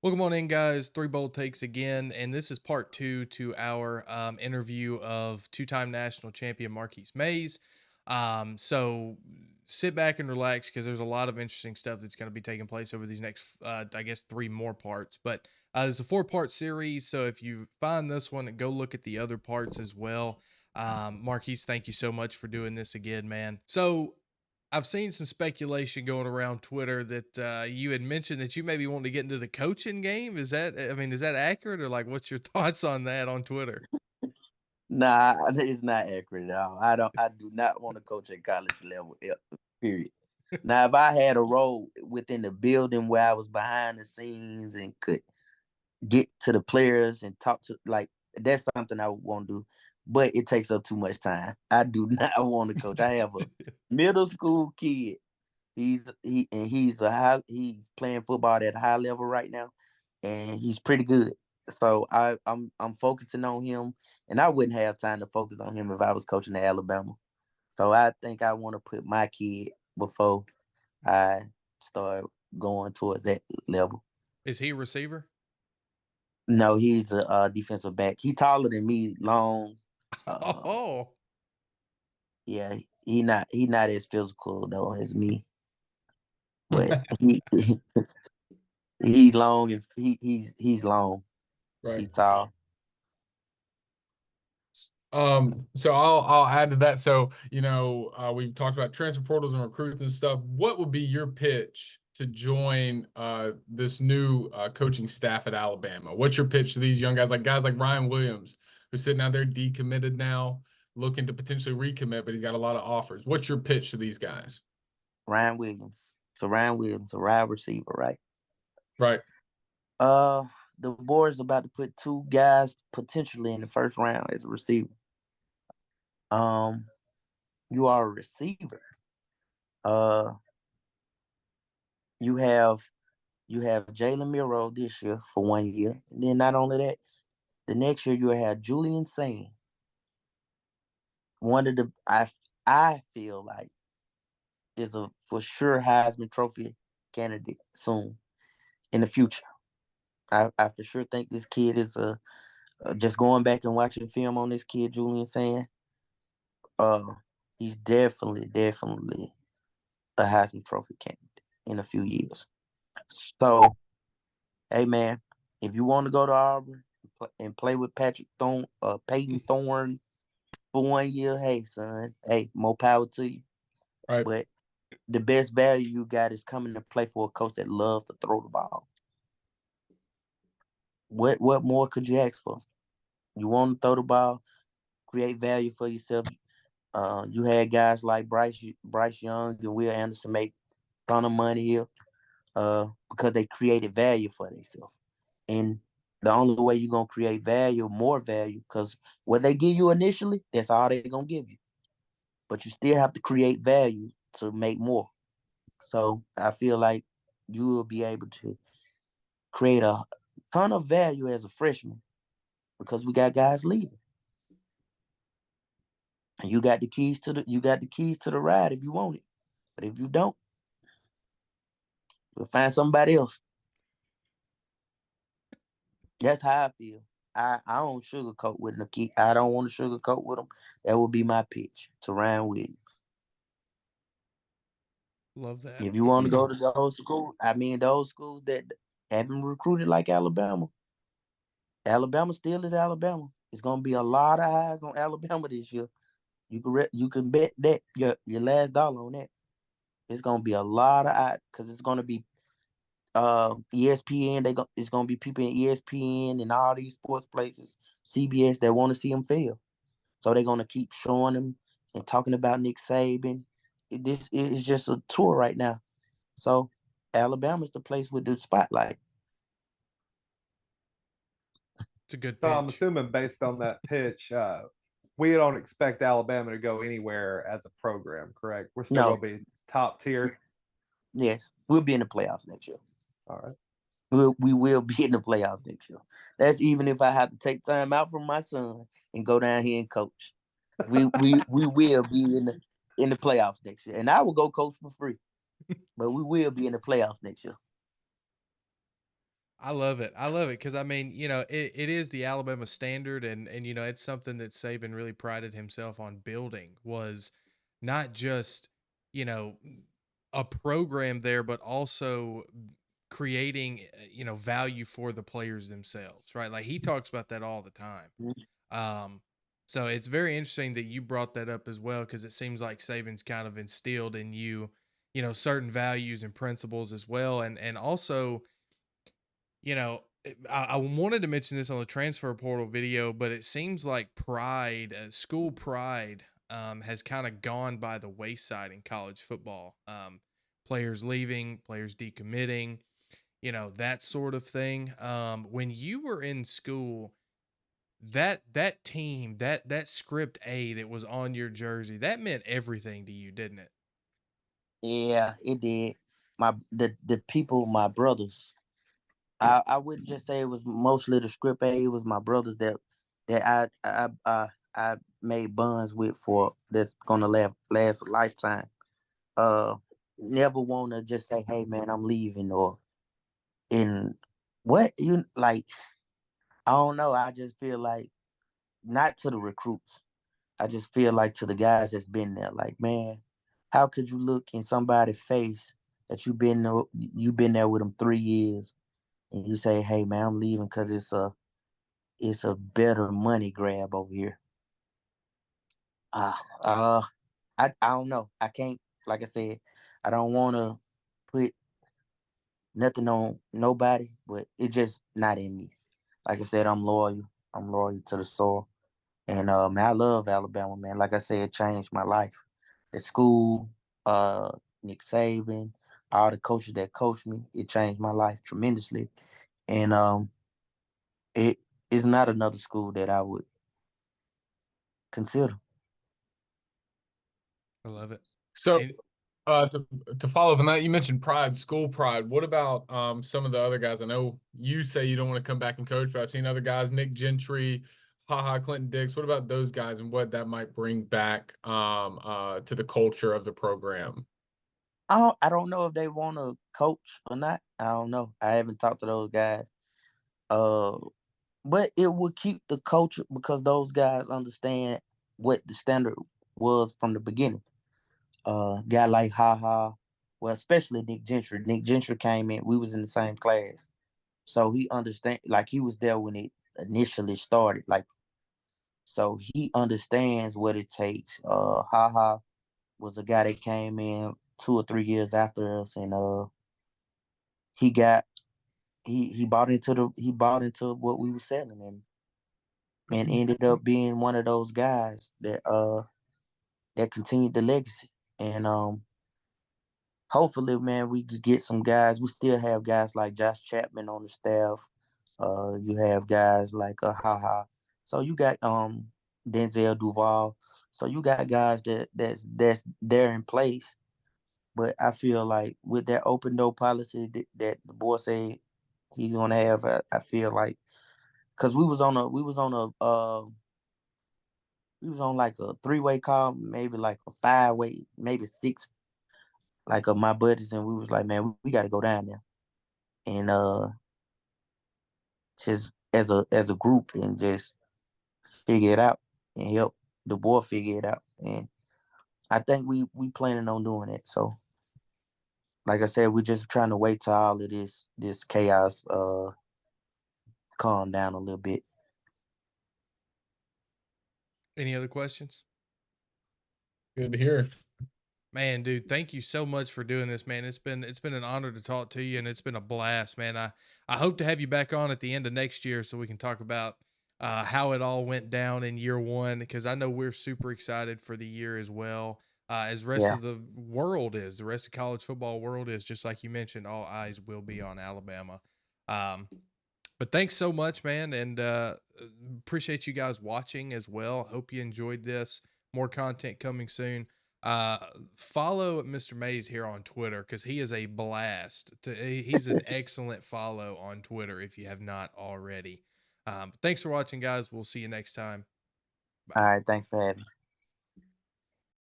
Welcome on in, guys. Three bold takes again, and this is part two to our interview of two-time national champion Marquis Maze. So sit back and relax because there's a lot of interesting stuff that's going to be taking place over these next, I guess, three more parts. But it's a four-part series, so if you find this one, go look at the other parts as well. Marquis, thank you so much for doing this again, man. So I've seen some speculation going around Twitter that you had mentioned that you maybe want to get into the coaching game. Is that accurate, or like, what's your thoughts on that on Twitter? Nah, it's not accurate at all. I do not want to coach at college level. Period. Now, if I had a role within the building where I was behind the scenes and could get to the players and talk to, like, that's something I would want to do. But it takes up too much time. I do not want to coach. I have a middle school kid. He's playing football at a high level right now, and he's pretty good. So I'm focusing on him, and I wouldn't have time to focus on him if I was coaching at Alabama. So I think I want to put my kid before I start going towards that level. Is he a receiver? No, he's a defensive back. He taller than me, long. Uh, Oh, yeah, he not as physical though as me, but he long and he's long. Right. He's tall. So I'll add to that. So, we've talked about transfer portals and recruits and stuff. What would be your pitch to join this new coaching staff at Alabama? What's your pitch to these young guys like Ryan Williams, who's sitting out there decommitted now, looking to potentially recommit, but he's got a lot of offers. What's your pitch to these guys? Ryan Williams. So Ryan Williams, a wide receiver, right? Right. Uh, the board is about to put two guys potentially in the first round as a receiver. Um, you are a receiver. Uh, you have Jalen Miro this year for 1 year. And then not only that, the next year you'll have Julian Sane. One of the I feel like is a for sure Heisman Trophy candidate soon in the future. I for sure think this kid is just going back and watching film on this kid, Julian Sand. Uh, he's definitely a Heisman Trophy candidate in a few years. So, hey man, if you want to go to Auburn and play with Peyton Thorne for 1 year, hey son, hey, more power to you. Right. But the best value you got is coming to play for a coach that loves to throw the ball. What more could you ask for? You want to throw the ball, create value for yourself. You had guys like Bryce Young and Will Anderson make a ton of money here because they created value for themselves. And the only way you're gonna create value, more value, because what they give you initially, that's all they're gonna give you. But you still have to create value to make more. So I feel like you will be able to create a ton of value as a freshman because we got guys leaving. And you got the keys to the ride if you want it. But if you don't, we'll find somebody else. That's how I feel. I don't sugarcoat with Nikki. I don't want to sugarcoat with them. That would be my pitch to Ryan Williams. love that. If you want to go to those schools, I mean those schools that haven't recruited like Alabama. Alabama still is Alabama. It's gonna be a lot of eyes on Alabama this year. You can bet that your last dollar on that. It's gonna be a lot of eyes because it's gonna be ESPN. It's gonna be people in ESPN and all these sports places, CBS that want to see them fail. So they're gonna keep showing them and talking about Nick Saban. This is just a tour right now. So Alabama's the place with the spotlight. It's a good So I'm pitch. assuming based on that pitch, we don't expect Alabama to go anywhere as a program, correct? We're still No, going to be top tier. yes, we'll be in the playoffs next year. All right. We will be in the playoffs next year. That's even if I have to take time out from my son and go down here and coach. We will be in the playoffs next year, and I will go coach for free. But we will be in the playoffs next year. I love it. I love it because I mean, it is the Alabama standard, and it's something that Saban really prided himself on building was not just you know a program there, but also creating value for the players themselves, right? Like he talks about that all the time. Mhm. Um, so it's very interesting that you brought that up as well because it seems like Saban's kind of instilled in you, certain values and principles as well, and also I wanted to mention this on the transfer portal video, but it seems like pride, school pride, has kind of gone by the wayside in college football. Players leaving, players decommitting, that sort of thing. When you were in school, that team, that script A that was on your jersey, that meant everything to you, didn't it? Yeah, it did. The people, my brothers. I wouldn't just say it was mostly the script A. It was my brothers that I made bonds with for that's gonna last a lifetime. Uh, Never want to just say, "Hey, man, I'm leaving," or in what you like. I don't know. I just feel like not to the recruits. I just feel like to the guys that's been there. Like, man, how could you look in somebody's face that you've been there with them 3 years, and you say, "Hey, man, I'm leaving because it's a better money grab over here." Uh, uh, I don't know. I can't. Like I said, I don't want to put nothing on nobody, but it's just not in me. Like I said, I'm loyal. I'm loyal to the soil. And man, I love Alabama, man. Like I said, it changed my life. At school, uh, Nick Saban, all the coaches that coached me, it changed my life tremendously. And it is not another school that I would consider. I love it. So, And to follow up on that, you mentioned pride, school pride. What about some of the other guys? I know you say you don't want to come back and coach, but I've seen other guys, Nick Gentry, Clinton Dix. What about those guys and what that might bring back to the culture of the program? I don't know if they want to coach or not. I don't know. I haven't talked to those guys. Uh, but it would keep the culture because those guys understand what the standard was from the beginning. Guy like well, especially Nick Gentry. Nick Gentry came in. We was in the same class, so he understand. Like he was there when it initially started. Like so, he understands what it takes. Was a guy that came in 2 or 3 years after us, and he got he bought into what we were selling, and ended up being one of those guys that continued the legacy. And hopefully, man, we could get some guys. We still have guys like Josh Chapman on the staff. You have guys like So you got Denzel Duval. So you got guys that's there in place. But I feel like with that open door policy that the boy said he's gonna have, I feel like because we was on like a 3-way call, maybe like a 5-way, maybe six, like my buddies, and we was like, man, we got to go down there and just as a group and just figure it out and help the boy figure it out. And I think we planning on doing it. So like I said, we just trying to wait till all of this chaos calm down a little bit. any other questions? Good to hear. Man, dude, thank you so much for doing this, man. It's been an honor to talk to you, and it's been a blast, man. I hope to have you back on at the end of next year so we can talk about how it all went down in year one, because I know we're super excited for the year as well. As the rest Yeah. of the world is, the rest of college football world is, just like you mentioned, all eyes will be on Alabama. Um, but thanks so much, man, and appreciate you guys watching as well. Hope you enjoyed this. More content coming soon. Uh, Follow Mr. Maze here on Twitter because he is a blast. He's an excellent follow on Twitter if you have not already. Thanks for watching, guys. We'll see you next time. All Bye. right. Thanks for having me.